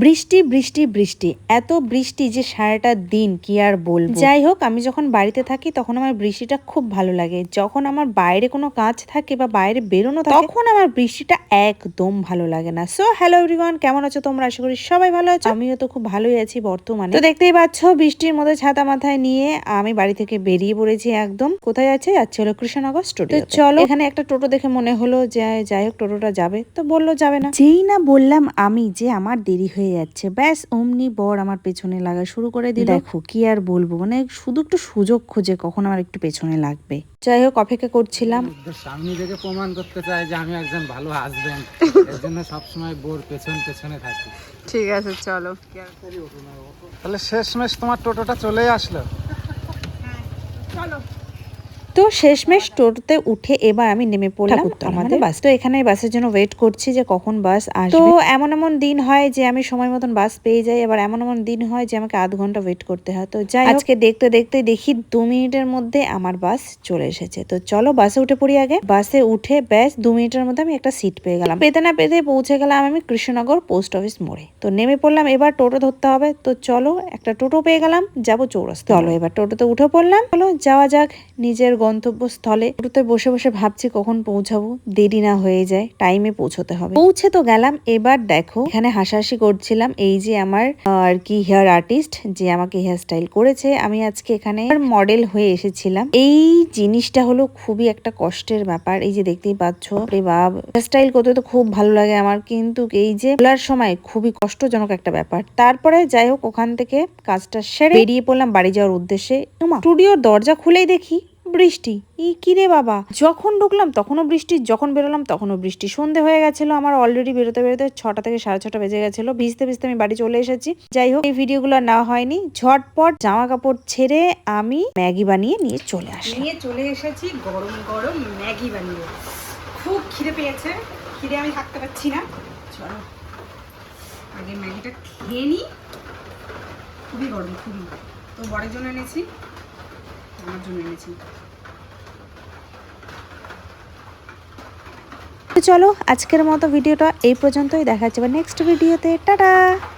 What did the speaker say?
বৃষ্টি বৃষ্টি বৃষ্টি, এত বৃষ্টি যে সারাটা দিন কি আর বলবো। যাই হোক, আমি যখন বাড়িতে থাকি তখন আমার বৃষ্টিটা খুব ভালো লাগে। যখন আমার বাইরে কোনো কাজ থাকে বা বাইরে বেরোনো থাকে তখন আমার বৃষ্টিটা একদম ভালো লাগে না। সো হ্যালো এভরিওয়ান, কেমন আছো তোমরা? আশা করি সবাই ভালো আছো। আমিও তো খুব ভালোই আছি বর্তমানে। তো দেখতেই পাচ্ছ, বৃষ্টির মধ্যে ছাতা মাথায় নিয়ে আমি বাড়ি থেকে বেরিয়ে পড়েছি। একদম কোথায় যাচ্ছে হলো কৃষ্ণনগর স্টুডিও। চলো, এখানে একটা টোটো দেখে মনে হলো যে যাই হোক টোটোটা যাবে, তো বললো যাবে না। যেই না বললাম আমি যে আমার দেরি হয়ে যাচ্ছে, ব্যাস অমনি বর আমার পেছনে লাগা শুরু করে দিল। দেখো কি আর বলবো, মানে শুধু একটু সুযোগ খোঁজে কখন আমার একটু পেছনে লাগবে। যাই হোক, অপেক্ষা করছিলাম। সামনে থেকে প্রমাণ করতে চাই যে আমি একজন ভালো হাজবেন্ড, এর জন্য সবসময় বোর পেছনে থাকি। ঠিক আছে, চলো। তাহলে শেষমেশ তোমার টোটোটা চলেই আসলো। চলো। তো শেষমেশ টোটোতে উঠে এবার আমি নেমে পড়লাম আমাদের বাস। তো এখানে বাসের জন্য ওয়েট করছি যে কখন বাস আসবে। তো এমন এমন দিন হয় যে আমি সময় মতন বাস পেয়ে যাই, আবার এমন এমন দিন হয় যে আমাকে আধ ঘন্টা ওয়েট করতে হয়। তো যাই আজকে দেখতে দেখতে দেখি 2 মিনিটের মধ্যে আমার বাস চলে এসেছে। তো চলো বাসে উঠে পড়ি আগে। বাসে উঠে ব্যাস 2 মিনিটের মধ্যে আমি একটা সিট পেয়ে গেলাম। পেতে না পেতে পৌঁছে গেলাম আমি কৃষ্ণনগর পোস্ট অফিস মোড়ে। তো নেমে পড়লাম, এবার টোটো ধরতে হবে। তো চলো, একটা টোটো পেয়ে গেলাম, যাবো চৌরাস্তা। চলো এবার টোটোতে উঠে পড়লাম। চলো যাওয়া যাক নিজের গন্তব্যস্থলে। টোটোতে বসে বসে ভাবছি কখন পৌঁছাবো, দেরি না হয়ে যায়, টাইমে পৌঁছতে হবে। পৌঁছে তো গেলাম। এবার দেখো, এখানে হাসাহাসি করছিলাম এই যে আমার আর কি হেয়ার আর্টিস্ট যে আমাকে হেয়ার স্টাইল করেছে। আমি আজকে এখানে মডেল হয়ে এসেছিলাম। এই জিনিসটা হলো খুবই একটা কষ্টের ব্যাপার। এই যে দেখতেই পাচ্ছ, বাব হেয়ার স্টাইল করতে তো খুব ভালো লাগে আমার, কিন্তু এই যে খোলার সময় খুবই কষ্টজনক একটা ব্যাপার। তারপরে যাই হোক, ওখান থেকে কাজটা সেরে বেরিয়ে পড়লাম বাড়ি যাওয়ার উদ্দেশ্যে। স্টুডিওর দরজা খুলেই দেখি বৃষ্টি। কি রে বাবা, যখন ঢুকলাম তখনও বৃষ্টি, যখন বেরোলাম তখনও বৃষ্টি। সন্ধে হয়ে গেছিল আমার অলরেডি, বেরোতে বেরোতে 6টা থেকে 6:30 বেজে গেছিল। ভিজতে ভিজতে আমি বাড়ি চলে এসেছি। যাই হোক, এই ভিডিওগুলো নেওয়া হয়নি। ঝটপট জামা কাপড় ছেড়ে আমি ম্যাগি বানিয়ে নিয়ে চলে এসেছি গরম গরম ম্যাগি বানিয়ে। খুব খিদে পেয়েছে, খিদে আমি থাকতে পারছি না। চলো আগে ম্যাগিটা খেয়ে নিই। খুবই গরম, খুবই। তো বরের জন্য এনেছি, আমার জন্য এনেছি। চলো আজকের মতো ভিডিওটা এই পর্যন্তই। দেখা যাচ্ছে নেক্সট ভিডিওতে। টাটা।